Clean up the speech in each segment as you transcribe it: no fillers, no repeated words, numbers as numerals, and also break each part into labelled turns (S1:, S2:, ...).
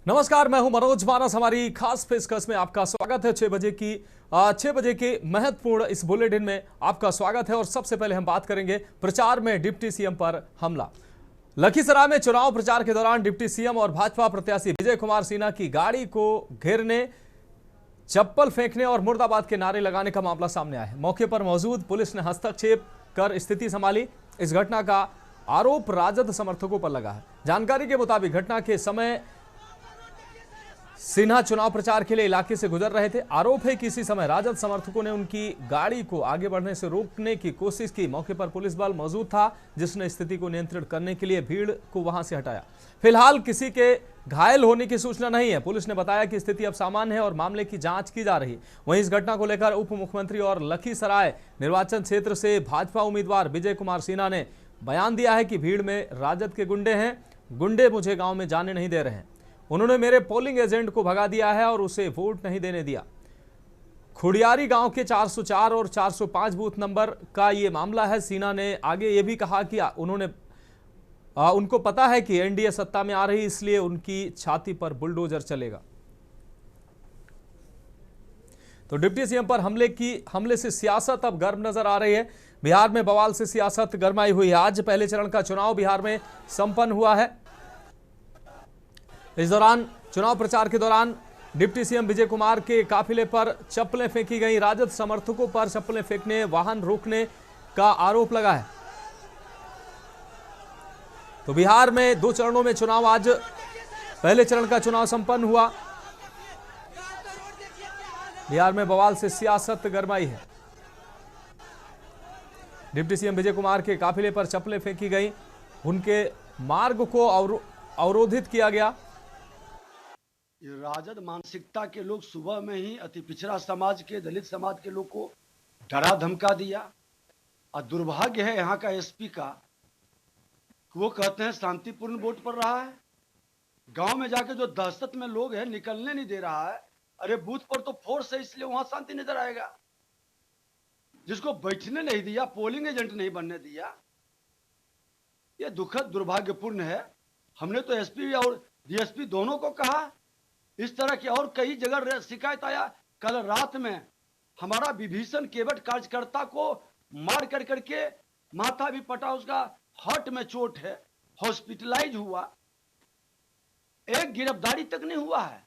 S1: नमस्कार, मैं हूं मनोज मानस। हमारी खास पेशकश में आपका स्वागत है। 6 बजे के महत्वपूर्ण इस बुलेटिन में आपका स्वागत है। और सबसे पहले हम बात करेंगे प्रचार में डिप्टी सीएम पर हमला। लखीसराय में चुनाव प्रचार के दौरान डिप्टी सीएम और भाजपा प्रत्याशी विजय कुमार सिन्हा की गाड़ी को घेरने, चप्पल फेंकने और मुर्दाबाद के नारे लगाने का मामला सामने आया है। मौके पर मौजूद पुलिस ने हस्तक्षेप कर स्थिति संभाली। इस घटना का आरोप राजद समर्थकों पर लगा है। जानकारी के मुताबिक घटना के समय सिन्हा चुनाव प्रचार के लिए इलाके से गुजर रहे थे। आरोप है कि इसी समय राजद समर्थकों ने उनकी गाड़ी को आगे बढ़ने से रोकने की कोशिश की। मौके पर पुलिस बल मौजूद था, जिसने स्थिति को नियंत्रित करने के लिए भीड़ को वहां से हटाया। फिलहाल किसी के घायल होने की सूचना नहीं है। पुलिस ने बताया कि स्थिति अब सामान्य है और मामले की जांच की जा रही है। वहीं इस घटना को लेकर उप मुख्यमंत्री और लखीसराय निर्वाचन क्षेत्र से भाजपा उम्मीदवार विजय कुमार सिन्हा ने बयान दिया है कि भीड़ में राजद के गुंडे हैं। गुंडे मुझे गांव में जाने नहीं दे रहे हैं। उन्होंने मेरे पोलिंग एजेंट को भगा दिया है और उसे वोट नहीं देने दिया। खुड़ियारी गांव के 404 और 405 बूथ नंबर का ये मामला है। सिन्हा ने आगे ये भी कहा कि उनको पता है कि एनडीए सत्ता में आ रही, इसलिए उनकी छाती पर बुलडोजर चलेगा। तो डिप्टी सीएम पर हमले से सियासत अब गर्म नजर आ रही है। बिहार में बवाल से सियासत गरमाई हुई है। आज पहले चरण का चुनाव बिहार में संपन्न हुआ है। इस दौरान चुनाव प्रचार के दौरान डिप्टी सीएम विजय कुमार के काफिले पर चप्पलें फेंकी गई। राजद समर्थकों पर चप्पलें फेंकने, वाहन रोकने का आरोप लगा है। तो बिहार में 2 चरणों में चुनाव, आज पहले चरण का चुनाव संपन्न हुआ। बिहार में बवाल से सियासत गरमाई है। डिप्टी सीएम विजय कुमार के काफिले पर चप्पलें फेंकी गई, उनके मार्ग को अवरोधित किया गया।
S2: ये राजद मानसिकता के लोग सुबह में ही अति पिछड़ा समाज के, दलित समाज के लोग को डरा धमका दिया। और दुर्भाग्य है यहाँ का एसपी का, वो कहते हैं शांतिपूर्ण वोट पड़ रहा है। गांव में जाके जो दहशत में लोग हैं निकलने नहीं दे रहा है। अरे बूथ पर तो फोर्स है, इसलिए वहां शांति नजर आएगा। जिसको बैठने नहीं दिया, पोलिंग एजेंट नहीं बनने दिया, ये दुखद दुर्भाग्यपूर्ण है। हमने तो एसपी और डीएसपी दोनों को कहा। इस तरह की और कई जगह शिकायत आया। कल रात में हमारा विभीषण केवट कार्यकर्ता को मार करके माथा भी पटा, उसका हार्ट में चोट है, हॉस्पिटलाइज हुआ। एक गिरफ्तारी तक नहीं हुआ है।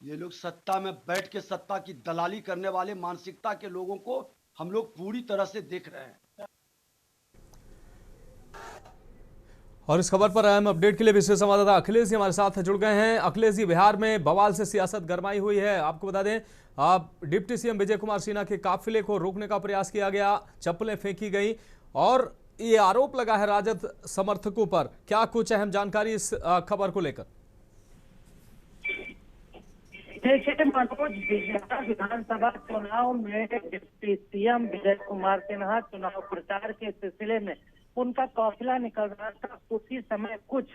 S2: ये लोग सत्ता में बैठ के सत्ता की दलाली करने वाले मानसिकता के लोगों को हम लोग पूरी तरह से देख रहे हैं।
S1: और इस खबर पर अहम अपडेट के लिए विशेष संवाददाता अखिलेश जी हमारे साथ जुड़ गए हैं। अखिलेश जी, बिहार में बवाल से सियासत गरमाई हुई है। आपको बता दें, डिप्टी सीएम विजय कुमार सिन्हा के काफिले को रोकने का प्रयास किया गया, चप्पलें फेंकी गई और ये आरोप लगा है राजद समर्थकों पर। क्या कुछ अहम जानकारी इस खबर को लेकर?
S3: देखिए मनोज, बिहार विधानसभा चुनाव में डिप्टी सीएम विजय कुमार सिन्हा चुनाव प्रचार के सिलसिले में उनका काफिला निकल रहा था। उसी समय कुछ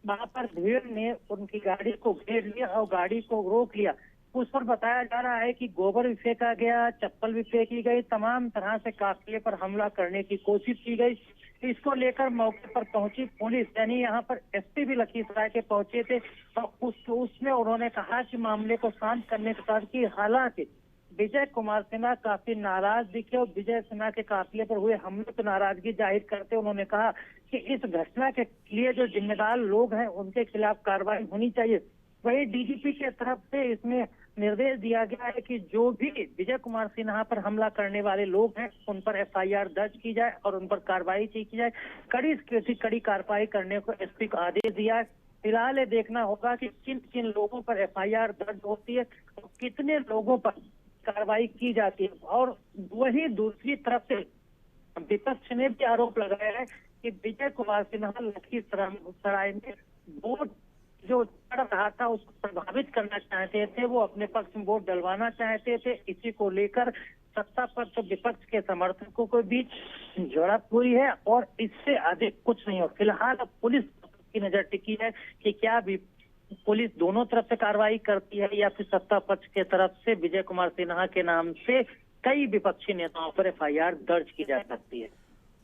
S3: वहां पर भीड़ ने उनकी गाड़ी को घेर लिया और गाड़ी को रोक लिया। उस पर बताया जा रहा है कि गोबर भी फेंका गया, चप्पल भी फेंकी गई, तमाम तरह से काफिले पर हमला करने की कोशिश की गई। इसको लेकर मौके पर पहुंची पुलिस, यानी यहाँ पर एसपी भी लखीसराय के पहुंचे थे और उसमें उन्होंने कहा कि मामले को शांत करने के साथ कि हालांकि विजय कुमार सिन्हा काफी नाराज दिखे और विजय सिन्हा के काफिले पर हुए हमले पर नाराजगी जाहिर करते उन्होंने कहा कि इस घटना के लिए जो जिम्मेदार लोग हैं उनके खिलाफ कार्रवाई होनी चाहिए। वही डीजीपी के तरफ से इसमें निर्देश दिया गया है कि जो भी विजय कुमार सिन्हा पर हमला करने वाले लोग हैं उन पर एफआईआर दर्ज की जाए और उन पर कार्रवाई की जाए। कड़ी कार्रवाई करने को एसपी को आदेश दिया है। फिलहाल ये देखना होगा कि किन किन लोगों पर एफआईआर दर्ज होती है और कितने लोगों पर कार्रवाई की जाती है। और वही दूसरी तरफ से विपक्ष ने भी आरोप लगाया है कि विजय कुमार सिन्हा लखीसराय में वोट जो चढ़ रहा था उसको प्रभावित करना चाहते थे, वो अपने पक्ष में वोट डलवाना चाहते थे। इसी को लेकर सत्ता पक्ष और विपक्ष के समर्थकों के बीच झड़प हुई है और इससे अधिक कुछ नहीं हो। फिलहाल अब पुलिस की नजर टिकी है कि क्या भी पुलिस दोनों तरफ से कार्रवाई करती है या फिर सत्ता पक्ष के तरफ से विजय कुमार सिन्हा के नाम से कई विपक्षी नेताओं पर एफआईआर दर्ज की जा सकती है।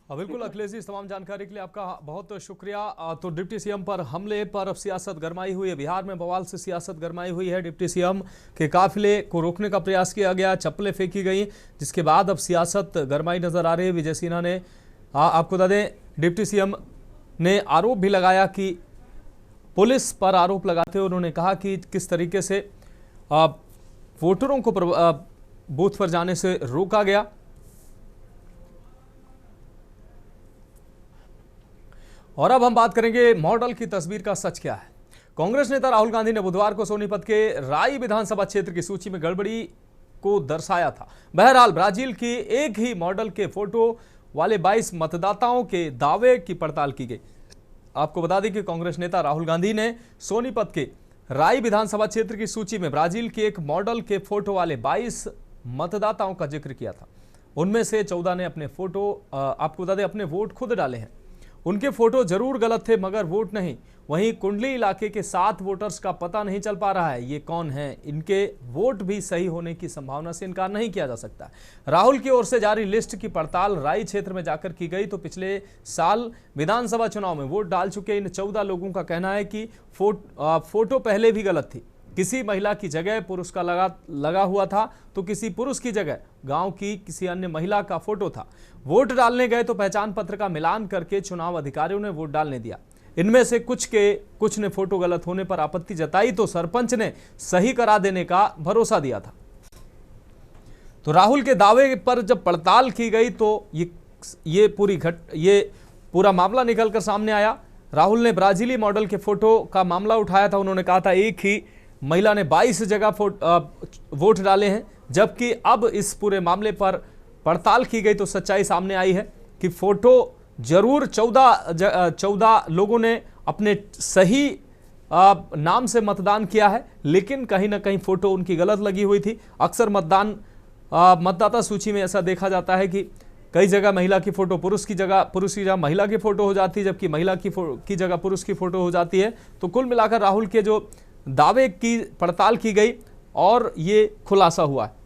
S1: बिल्कुल अखिलेश जी, इस तमाम जानकारी के लिए आपका बहुत शुक्रिया। तो डिप्टी सीएम पर हमले पर अब सियासत गरमाई हुई है। बिहार में बवाल से सियासत गरमाई हुई है। डिप्टी सीएम के काफिले को रोकने का प्रयास किया गया, चप्पलें फेंकी गई, जिसके बाद अब सियासत गरमाई नजर आ रही है। विजय सिन्हा ने आपको बता दें, डिप्टी सीएम ने आरोप भी लगाया कि पुलिस पर आरोप लगाते हुए उन्होंने कहा कि किस तरीके से वोटरों को बूथ पर जाने से रोका गया। और अब हम बात करेंगे मॉडल की तस्वीर का सच क्या है। कांग्रेस नेता राहुल गांधी ने बुधवार को सोनीपत के राई विधानसभा क्षेत्र की सूची में गड़बड़ी को दर्शाया था। बहरहाल ब्राजील की एक ही मॉडल के फोटो वाले 22 मतदाताओं के दावे की पड़ताल की गई। आपको बता दें कि कांग्रेस नेता राहुल गांधी ने सोनीपत के राई विधानसभा क्षेत्र की सूची में ब्राजील के एक मॉडल के फोटो वाले 22 मतदाताओं का जिक्र किया था। उनमें से 14 ने अपने फोटो आपको बता दें अपने वोट खुद डाले हैं। उनके फोटो जरूर गलत थे मगर वोट नहीं। वहीं कुंडली इलाके के 7 वोटर्स का पता नहीं चल पा रहा है ये कौन हैं। इनके वोट भी सही होने की संभावना से इनकार नहीं किया जा सकता। राहुल की ओर से जारी लिस्ट की पड़ताल राई क्षेत्र में जाकर की गई तो पिछले साल विधानसभा चुनाव में वोट डाल चुके इन 14 लोगों का कहना है कि फोटो पहले भी गलत थी। किसी महिला की जगह पुरुष का लगा हुआ था तो किसी पुरुष की जगह गांव की किसी अन्य महिला का फोटो था। वोट डालने गए तो पहचान पत्र का मिलान करके चुनाव अधिकारियों ने वोट डालने दिया। इनमें से कुछ ने फोटो गलत होने पर आपत्ति जताई तो सरपंच ने सही करा देने का भरोसा दिया था। तो राहुल के दावे पर जब पड़ताल की गई तो ये पूरा मामला निकलकर सामने आया। राहुल ने ब्राजीली मॉडल के फोटो का मामला उठाया था। उन्होंने कहा था एक ही महिला ने 22 जगह वोट डाले हैं, जबकि अब इस पूरे मामले पर पड़ताल की गई तो सच्चाई सामने आई है कि फोटो जरूर 14 लोगों ने अपने सही नाम से मतदान किया है, लेकिन कहीं ना कहीं फोटो उनकी गलत लगी हुई थी। अक्सर मतदाता सूची में ऐसा देखा जाता है कि कई जगह महिला की फोटो पुरुष की जगह महिला की फोटो हो जाती है, जबकि महिला की जगह पुरुष की फोटो हो जाती है। तो कुल मिलाकर राहुल के जो दावे की पड़ताल की गई और ये खुलासा हुआ है।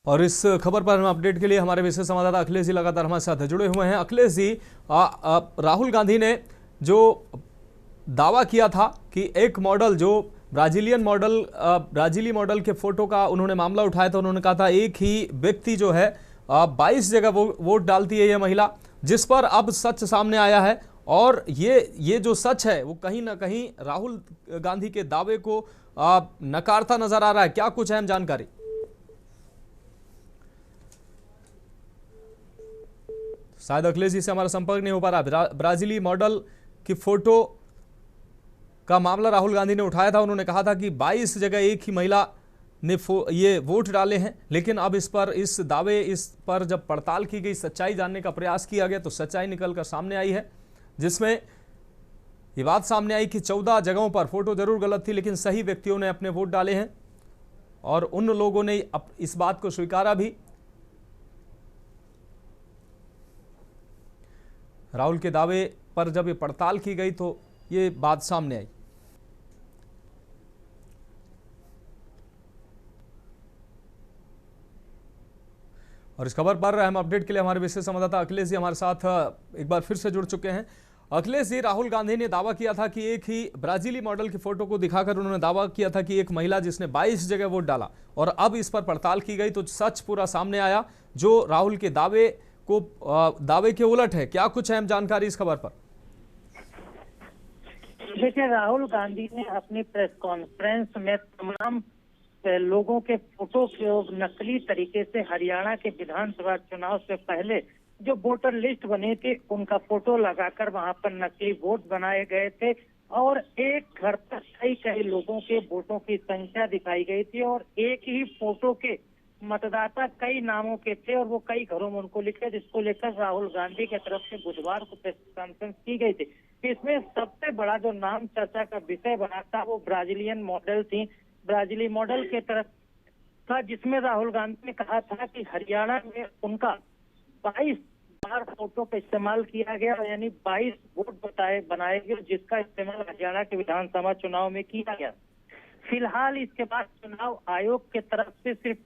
S1: और इस खबर पर हम अपडेट के लिए हमारे विशेष संवाददाता अखिलेश जी लगातार हमारे साथ जुड़े हुए हैं। अखिलेश जी, राहुल गांधी ने जो दावा किया था कि एक मॉडल जो ब्राजीली मॉडल के फोटो का उन्होंने मामला उठाया था, उन्होंने कहा था एक ही व्यक्ति जो है 22 जगह वोट डालती है ये महिला, जिस पर अब सच सामने आया है। और ये जो सच है वो कहीं ना कहीं राहुल गांधी के दावे को नकारता नजर आ रहा है। क्या कुछ अहम जानकारी? शायद अखिलेश जी से हमारा संपर्क नहीं हो पा रहा। ब्राजीली मॉडल की फोटो का मामला राहुल गांधी ने उठाया था। उन्होंने कहा था कि 22 जगह एक ही महिला ने ये वोट डाले हैं, लेकिन अब इस पर जब पड़ताल की गई, सच्चाई जानने का प्रयास किया गया तो सच्चाई निकलकर सामने आई है, जिसमें ये बात सामने आई कि 14 जगहों पर फोटो जरूर गलत थी, लेकिन सही व्यक्तियों ने अपने वोट डाले हैं और उन लोगों ने इस बात को स्वीकारा भी। राहुल के दावे पर जब ये पड़ताल की गई तो ये बात सामने आई। और इस खबर पर हम अपडेट के लिए हमारे विशेष संवाददाता अखिलेश जी हमारे साथ एक बार फिर से जुड़ चुके हैं। अखिलेश जी, राहुल गांधी ने दावा किया था कि एक ही ब्राजीली मॉडल की फोटो को दिखाकर उन्होंने दावा किया था कि एक महिला जिसने 22 जगह वोट डाला, और अब इस पर पड़ताल की गई तो सच पूरा सामने आया जो राहुल के दावे के उलट है। क्या कुछ अहम जानकारी इस खबर पर?
S3: देखिए, राहुल गांधी ने अपनी प्रेस कॉन्फ्रेंस में तमाम लोगों के फोटो को नकली तरीके से हरियाणा के विधानसभा चुनाव से पहले जो वोटर लिस्ट बनी थी उनका फोटो लगाकर वहां पर नकली वोट बनाए गए थे और एक घर पर कई कई लोगों के वोटों की संख्या दिखाई गई थी और एक ही फोटो के मतदाता कई नामों के थे और वो कई घरों में उनको लिखे, जिसको लेकर राहुल गांधी की तरफ से बुधवार को प्रेस कॉन्फ्रेंस की गई थी। इसमें सबसे बड़ा जो नाम चर्चा का विषय बना था वो ब्राजीलियन मॉडल थी, ब्राजीली मॉडल के तरफ था, जिसमें राहुल गांधी ने कहा था कि हरियाणा में उनका 22 बार फोटो का इस्तेमाल किया गया, यानी 22 वोट बनाए गए, जिसका इस्तेमाल हरियाणा के विधानसभा चुनाव में किया गया। फिलहाल इसके बाद चुनाव आयोग के तरफ से सिर्फ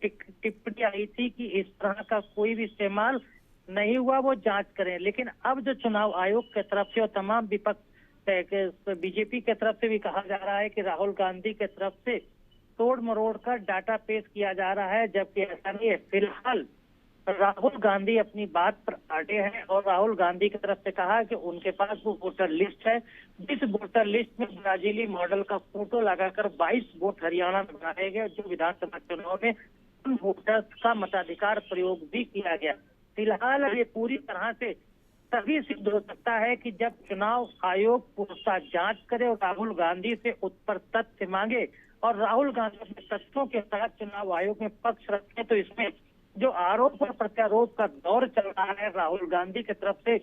S3: टिप्पणी आई थी कि इस तरह का कोई भी इस्तेमाल नहीं हुआ, वो जांच करें। लेकिन अब जो चुनाव आयोग के तरफ से और तमाम विपक्ष बीजेपी के तरफ से भी कहा जा रहा है कि राहुल गांधी के तरफ से तोड़ मरोड़ कर डाटा पेश किया जा रहा है, जबकि ऐसा नहीं है। फिलहाल राहुल गांधी अपनी बात पर अड़े हैं और राहुल गांधी की तरफ से कहा कि उनके पास वो वोटर लिस्ट है, जिस वोटर लिस्ट में ब्राजीली मॉडल का फोटो लगाकर 22 वोट हरियाणा में बनाए गए, जो विधानसभा चुनाव में उन वोटर्स का मताधिकार प्रयोग भी किया गया। फिलहाल ये पूरी तरह से तभी सिद्ध हो सकता है कि जब चुनाव आयोग पूछताछ जांच करे और राहुल गांधी से उस पर तथ्य मांगे और राहुल गांधी अपने तथ्यों के साथ चुनाव आयोग में पक्ष रखे, तो इसमें जो आरोप और प्रत्यारोप का दौर चल रहा है राहुल गांधी की तरफ से,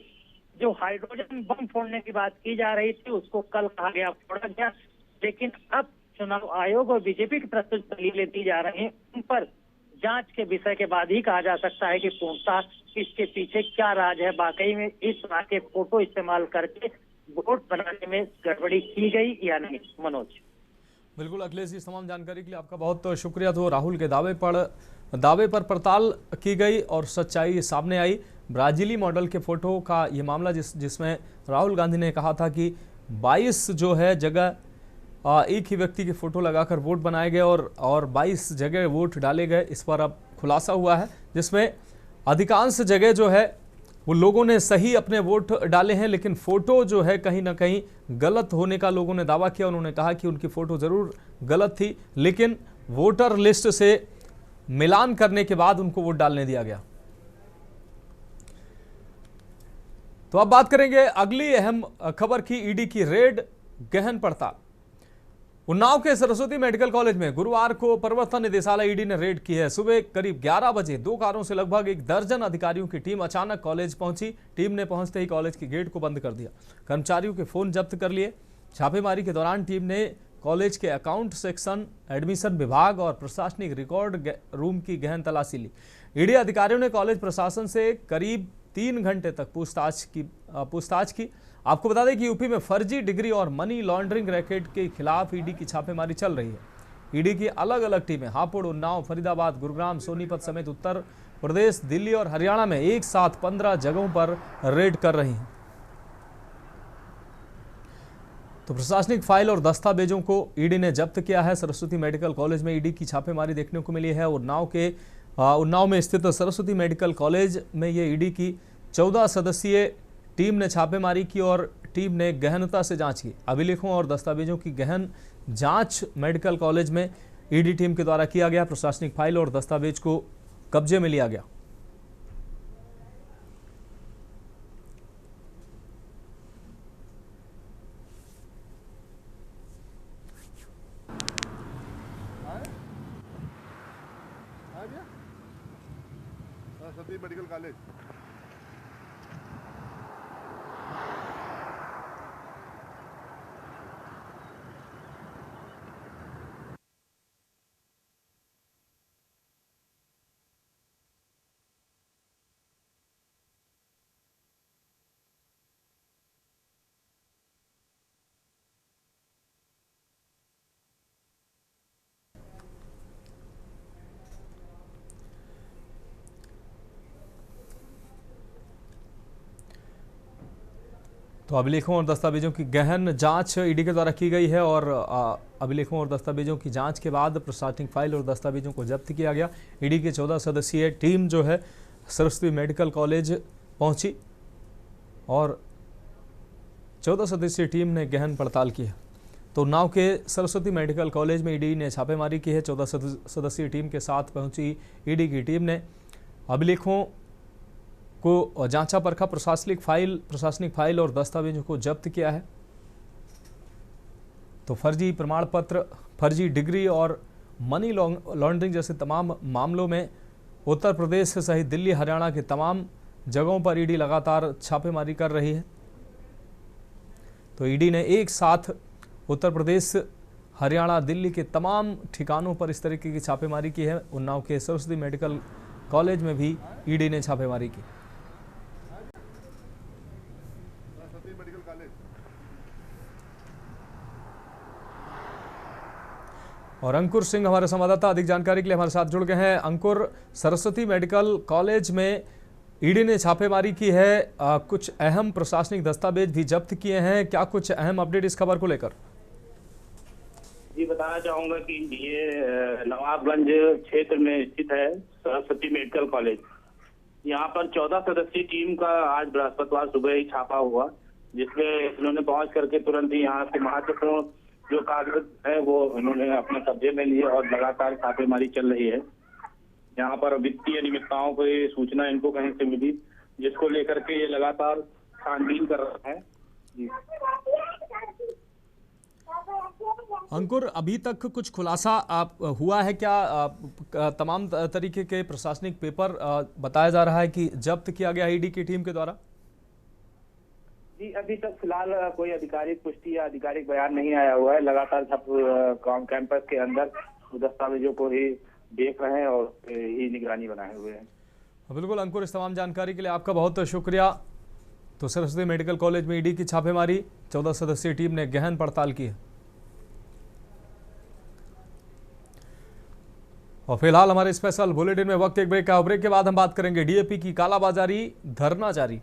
S3: जो हाइड्रोजन बम फोड़ने की बात की जा रही थी उसको कल कहा गया फोड़ा गया, लेकिन अब चुनाव आयोग और बीजेपी की तरफ से दलीलें दी जा रही हैं, उन पर जांच के विषय के बाद ही कहा जा सकता है कि पूछताछ इसके पीछे क्या राज है, वाकई में इस तरह के फोटो इस्तेमाल करके वोट बनाने में गड़बड़ी की गई या नहीं। मनोज।
S1: बिल्कुल अखिलेश जी, तमाम जानकारी के लिए आपका बहुत शुक्रिया। तो राहुल के दावे पर पड़ताल की गई और सच्चाई सामने आई। ब्राजीली मॉडल के फोटो का ये मामला जिसमें राहुल गांधी ने कहा था कि 22 जो है जगह एक ही व्यक्ति के फोटो लगाकर वोट बनाए गए और 22 जगह वोट डाले गए, इस पर अब खुलासा हुआ है, जिसमें अधिकांश जगह जो है वो लोगों ने सही अपने वोट डाले हैं, लेकिन फोटो जो है कहीं ना कहीं गलत होने का लोगों ने दावा किया। उन्होंने कहा कि उनकी फोटो जरूर गलत थी, लेकिन वोटर लिस्ट से मिलान करने के बाद उनको वोट डालने दिया गया। तो अब बात करेंगे अगली अहम खबर की, ईडी की रेड गहन पड़ताल। उन्नाव के सरस्वती मेडिकल कॉलेज में गुरुवार को प्रवर्तन निदेशालय ईडी ने रेड की है। सुबह करीब 11 बजे 2 कारों से लगभग 1 दर्जन अधिकारियों की टीम अचानक कॉलेज पहुंची। टीम ने पहुंचते ही कॉलेज के गेट को बंद कर दिया, कर्मचारियों के फोन जब्त कर लिए। छापेमारी के दौरान टीम ने कॉलेज के अकाउंट सेक्शन, एडमिशन विभाग और प्रशासनिक रिकॉर्ड रूम की गहन तलाशी ली। ईडी अधिकारियों ने कॉलेज प्रशासन से करीब 3 घंटे तक पूछताछ की। आपको बता दें कि यूपी में फर्जी डिग्री और मनी लॉन्ड्रिंग रैकेट के खिलाफ ईडी की छापेमारी चल रही है। ईडी की अलग अलग टीमें हापुड़, उन्नाव, फरीदाबाद, गुरुग्राम, सोनीपत समेत उत्तर प्रदेश, दिल्ली और हरियाणा में एक साथ 15 जगहों पर रेड कर रही हैं। तो प्रशासनिक फाइल और दस्तावेजों को ईडी ने जब्त किया है। सरस्वती मेडिकल कॉलेज में ईडी की छापेमारी देखने को मिली है। उन्नाव में स्थित सरस्वती मेडिकल कॉलेज में ये ईडी की 14 सदस्यीय टीम ने छापेमारी की और टीम ने गहनता से जांच की। अभिलेखों और दस्तावेजों की गहन जांच मेडिकल कॉलेज में ईडी टीम के द्वारा किया गया। प्रशासनिक फाइल और दस्तावेज को कब्जे में लिया गया।
S4: सरस्वती मेडिकल कॉलेज
S1: तो अभिलेखों और दस्तावेजों की गहन जांच ईडी के द्वारा की गई है और अभिलेखों और दस्तावेजों की जांच के बाद प्रशासनिक फाइल और दस्तावेजों को जब्त किया गया। ईडी की 14 सदस्यीय टीम जो है सरस्वती मेडिकल कॉलेज पहुंची और 14 सदस्यीय टीम ने गहन पड़ताल की है। तो उन्नाव के सरस्वती मेडिकल कॉलेज में ईडी ने छापेमारी की है। 14 सदस्यीय टीम के साथ पहुंची ईडी की टीम ने अभिलेखों को जांचा परखा, प्रशासनिक फाइल और दस्तावेजों को जब्त किया है। तो फर्जी प्रमाण पत्र, फर्जी डिग्री और मनी लॉन्ड्रिंग जैसे तमाम मामलों में उत्तर प्रदेश सहित दिल्ली, हरियाणा के तमाम जगहों पर ईडी लगातार छापेमारी कर रही है। तो ईडी ने एक साथ उत्तर प्रदेश, हरियाणा, दिल्ली के तमाम ठिकानों पर इस तरीके की छापेमारी की है। उन्नाव के सरस्वती मेडिकल कॉलेज में भी ईडी ने छापेमारी की।
S4: Saraswati medical college.
S1: और अंकुर सिंह हमारे संवाददाता अधिक जानकारी के लिए हमारे साथ जुड़ गए हैं। अंकुर, सरस्वती मेडिकल कॉलेज में ईडी ने छापेमारी की है, कुछ अहम प्रशासनिक दस्तावेज भी जब्त किए हैं, क्या कुछ अहम अपडेट इस खबर को लेकर?
S5: जी, बताना चाहूंगा कि ये नवाबगंज क्षेत्र में स्थित है सरस्वती मेडिकल कॉलेज। यहाँ पर 14 सदस्यीय टीम का आज बृहस्पतिवार सुबह ही छापा हुआ, जिसमें इन्होंने पहुंच करके तुरंत ही यहाँ से महत्वपूर्ण जो कागज है वो इन्होंने अपने कब्जे में लिए और लगातार छापेमारी चल रही है। यहाँ पर वित्तीय अनियमितताओं की सूचना इनको कहीं से मिली, जिसको लेकर के ये लगातार छानबीन कर रहा है। जी
S1: अंकुर, अभी तक कुछ खुलासा हुआ है क्या? तमाम तरीके के प्रशासनिक पेपर बताया जा रहा है कि जब्त किया गया ईडी की टीम के द्वारा।
S5: जी, अभी तक फिलहाल कोई आधिकारिक पुष्टि या आधिकारिक बयान नहीं आया हुआ है। लगातार सब कैंपस के अंदर दस्तावेजों को ही देख रहे हैं और ही निगरानी बनाए हुए हैं।
S1: बिल्कुल अंकुर, इस तमाम जानकारी के लिए आपका बहुत शुक्रिया। तो सरस्वती मेडिकल कॉलेज में ईडी की छापेमारी, 14 सदस्यीय टीम ने गहन पड़ताल की है। और फिलहाल हमारे स्पेशल बुलेटिन में वक्त एक ब्रेक का। ब्रेक के बाद हम बात करेंगे डीएपी की कालाबाजारी, धरना जारी।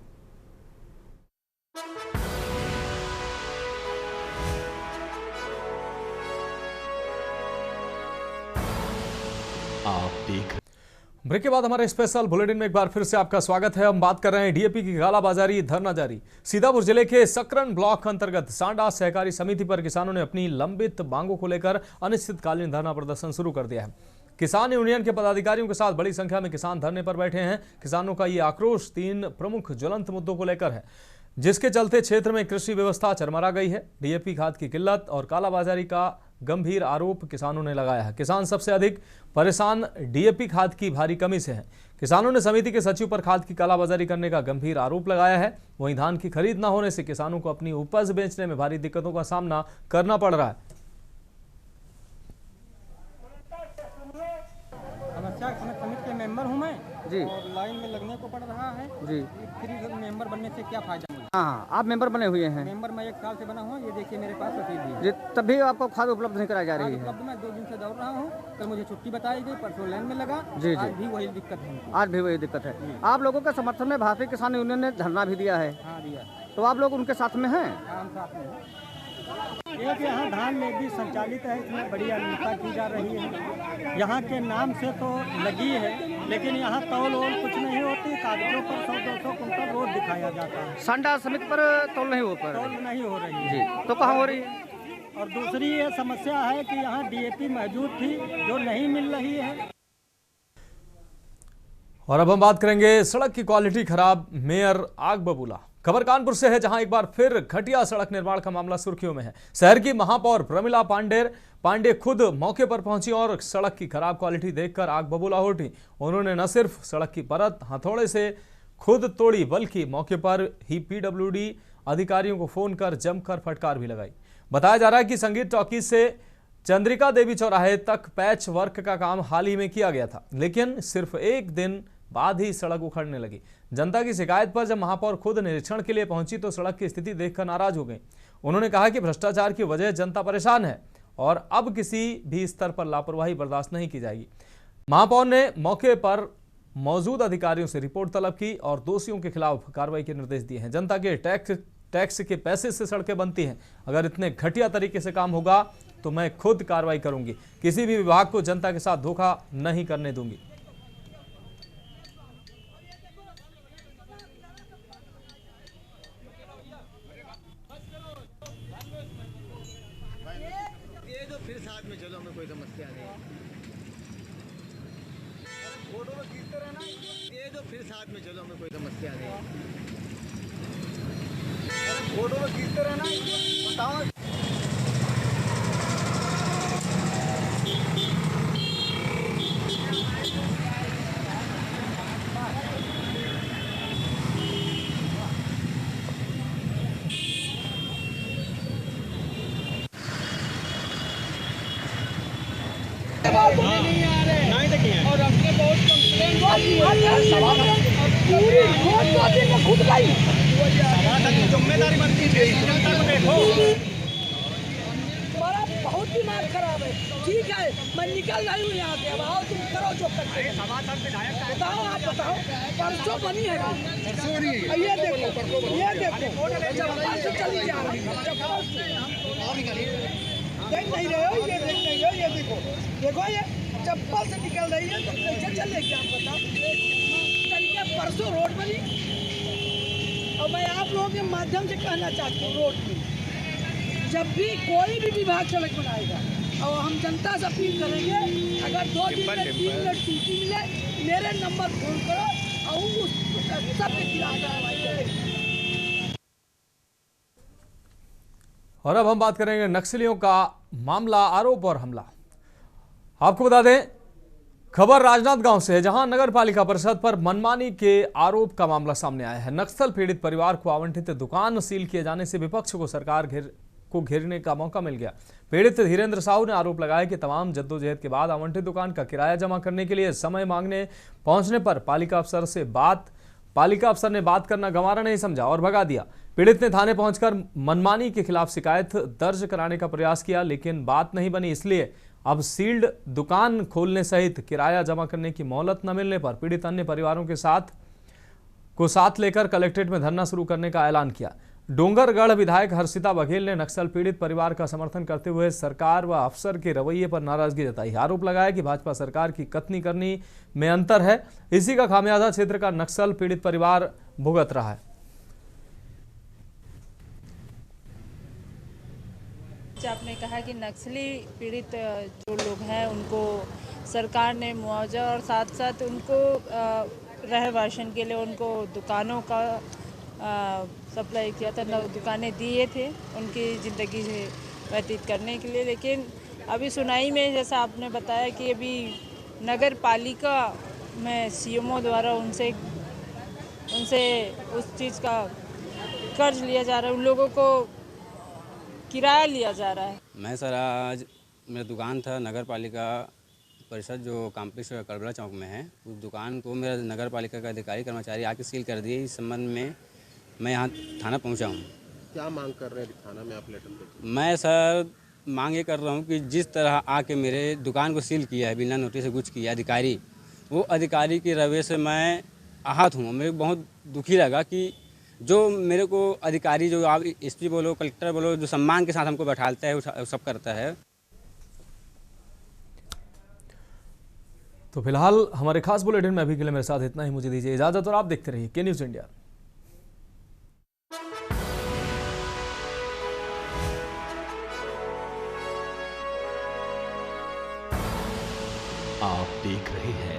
S1: ब्रेक के बाद हमारे स्पेशल बुलेटिन में एक बार फिर से आपका स्वागत है। हम बात कर रहे हैं डीएपी की कालाबाजारी, धरना जारी। सीतापुर जिले के सकरन ब्लॉक अंतर्गत सांडा सहकारी समिति पर किसानों ने अपनी लंबित मांगों को लेकर अनिश्चितकालीन धरना प्रदर्शन शुरू कर दिया है। किसान यूनियन के पदाधिकारियों के साथ बड़ी संख्या में किसान धरने पर बैठे हैं। किसानों का ये आक्रोश 3 प्रमुख ज्वलंत मुद्दों को लेकर है, जिसके चलते क्षेत्र में कृषि व्यवस्था चरमरा गई है। डीएपी खाद की किल्लत और कालाबाजारी का गंभीर आरोप किसानों ने लगाया है। किसान सबसे अधिक परेशान डीएपी खाद की भारी कमी से हैं। किसानों ने समिति के सचिव पर खाद की कालाबाजारी करने का गंभीर आरोप लगाया है। वहीं धान की खरीद न होने से किसानों को अपनी उपज बेचने में भारी दिक्कतों का सामना करना पड़ रहा है।
S6: समस्या समिति के मेंबर हूँ मैं
S7: जी,
S6: और लाइन में लगने को पड़ रहा है
S7: जी।
S6: फ्री मेंबर बनने से क्या फायदा मुझे?
S7: हाँ, आप मेंबर बने हुए हैं।
S6: मेंबर मैं 1 साल से बना हूँ। ये देखिए मेरे पास रसीद भी है।
S7: जी, तभी आपको खाद उपलब्ध नहीं कराई जा रही है।
S6: अब मैं 2 दिन से दौड़ रहा हूँ। कल मुझे छुट्टी बताई गई, परसों लाइन में लगा।
S7: जी,
S6: आज
S7: जी।
S6: भी वही दिक्कत है।
S7: आज भी वही दिक्कत है। आप लोगों के समर्थन में भारतीय किसान यूनियन ने धरना भी दिया है,
S6: हाँ दिया।
S7: तो आप लोग उनके साथ में हैं?
S6: हम साथ में हैं। एक यहाँ धान लेवी संचालित है, इसमें बड़ी अनियमितता की जा रही है। यहाँ के नाम से तो लगी है, लेकिन यहाँ तौल वोल कुछ नहीं होती। कागजों पर 100-200 कुंटल रोज दिखाया जाता है।
S7: सांडा समिति पर तौल नहीं हो
S6: तौल नहीं हो रही है।
S7: जी, तो कहाँ हो रही है?
S6: और दूसरी ये समस्या है कि यहाँ डीएपी मौजूद थी जो नहीं मिल रही है।
S1: और अब हम बात करेंगे सड़क की क्वालिटी खराब, मेयर आग बबूला। खबर कानपुर से है, जहां एक बार फिर घटिया सड़क निर्माण का मामला सुर्खियों में है। शहर की महापौर प्रमिला पांडे खुद मौके पर पहुंची और सड़क की खराब क्वालिटी देखकर आग बबूला उठी। उन्होंने न सिर्फ सड़क की परत हथौड़े से खुद तोड़ी, बल्कि मौके पर ही पीडब्ल्यूडी अधिकारियों को फोन कर जमकर फटकार भी लगाई। बताया जा रहा है कि संगीत टॉकीज से चंद्रिका देवी चौराहे तक पैच वर्क का काम हाल ही में किया गया था, लेकिन सिर्फ 1 दिन बाद ही सड़क उखड़ने लगी। जनता की शिकायत पर जब महापौर खुद निरीक्षण के लिए पहुंची तो सड़क की स्थिति देखकर नाराज हो गई। उन्होंने कहा कि भ्रष्टाचार की वजह जनता परेशान है और अब किसी भी स्तर पर लापरवाही बर्दाश्त नहीं की जाएगी। महापौर ने मौके पर मौजूद अधिकारियों से रिपोर्ट तलब की और दोषियों के खिलाफ कार्रवाई के निर्देश दिए हैं। जनता के टैक्स के पैसे से सड़कें बनती हैं। अगर इतने घटिया तरीके से काम होगा तो मैं खुद कार्रवाई करूंगी। किसी भी विभाग को जनता के साथ धोखा नहीं करने दूंगी।
S8: फिर साथ में चलो, हमें कोई समस्या नहीं। फोटो में खींचते रहना, ये जो फिर साथ में चलो, हमें कोई समस्या नहीं। फोटो में खींचते रहना, बताओ। जिम्मेदारी बनती है जनता को देखो।
S9: हमारा बहुत दिमाग खराब है। ठीक है, मैं निकल रही हूँ यहाँ से। अब आओ, तुम करो जो करते हो। बताओ, आप बताओ, परसों बनी है? ये देखो, ये देखो, चप्पल से चली जा रही है। देख नहीं रहे हो? ये देख नहीं हो? ये देखो, देखो, ये चप्पल से निकल रही है तो कैसे चलेगी आप बताओ? तरीके परसों रोड बनी और मैं आप लोगों के माध्यम से कहना चाहती हूँ, रोड में जब भी कोई भी विभाग सड़क बनाएगा और हम जनता से अपील करेंगे, अगर 2 दिन में 3 मिनट छुट्टी मिले, मेरे नंबर फोन करो और उस सबके खिलाफ कार्रवाई करेंगे।
S1: और अब हम बात करेंगे नक्सलियों का मामला, आरोप और हमला। आपको बता दें, खबर राजनांदगांव से है, जहां नगर पालिका परिषद पर मनमानी के आरोप का मामला सामने आया है। नक्सल पीड़ित परिवार को आवंटित दुकान सील किए जाने से विपक्ष को सरकार घेरने का मौका मिल गया। पीड़ित धीरेन्द्र साहू ने आरोप लगाया कि तमाम जद्दोजहद के बाद आवंटित दुकान का किराया जमा करने के लिए समय मांगने पहुंचने पर पालिका अफसर ने बात करना गंवारा नहीं समझा और भगा दिया। पीड़ित ने थाने पहुंचकर मनमानी के खिलाफ शिकायत दर्ज कराने का प्रयास किया, लेकिन बात नहीं बनी। इसलिए अब सील्ड दुकान खोलने सहित किराया जमा करने की मोहलत न मिलने पर पीड़ित अन्य परिवारों के साथ लेकर कलेक्ट्रेट में धरना शुरू करने का ऐलान किया। डोंगरगढ़ विधायक हर्षिता बघेल ने नक्सल पीड़ित परिवार का समर्थन करते हुए सरकार व अफसर के रवैये पर नाराजगी जताई। आरोप लगाया कि भाजपा सरकार की कथनी करनी में अंतर है, इसी का खामियाजा क्षेत्र का नक्सल पीड़ित परिवार भुगत रहा है।
S10: आपने कहा कि नक्सली पीड़ित जो लोग हैं उनको सरकार ने मुआवजा और साथ साथ उनको रहवासन के लिए उनको दुकानों का सप्लाई किया था, दुकानें दिए थे उनकी ज़िंदगी से व्यतीत करने के लिए। लेकिन अभी सुनाई में जैसा आपने बताया कि अभी नगर पालिका में सीएमओ द्वारा उनसे उस चीज़ का कर्ज लिया जा रहा है, उन लोगों को किराया लिया जा रहा है।
S11: मैं सर आज मेरा दुकान था नगर पालिका परिषद जो कॉम्प्लेक्स करबला चौक में है, उस दुकान को मेरा नगर पालिका का अधिकारी कर्मचारी आके सील कर दिए। इस संबंध में मैं यहाँ थाना पहुँचा हूँ। क्या मांग कर रहे हैं थाना में आप लेटर देके? मैं सर मांग ये कर रहा हूँ कि जिस तरह आके मेरे दुकान को सील किया है, बिना नोटिस से कुछ किया अधिकारी, वो अधिकारी के रवैये से मैं आहत हूँ। मेरे बहुत दुखी लगा कि जो मेरे को अधिकारी, जो आप एसपी बोलो, कलेक्टर बोलो, जो सम्मान के साथ हमको बैठाता है, वो सब करता है।
S1: तो फिलहाल हमारे खास बुलेटिन में अभी के लिए मेरे साथ इतना ही। मुझे दीजिए इजाजत और आप देखते रहिए के न्यूज़ इंडिया।
S12: आप देख रहे हैं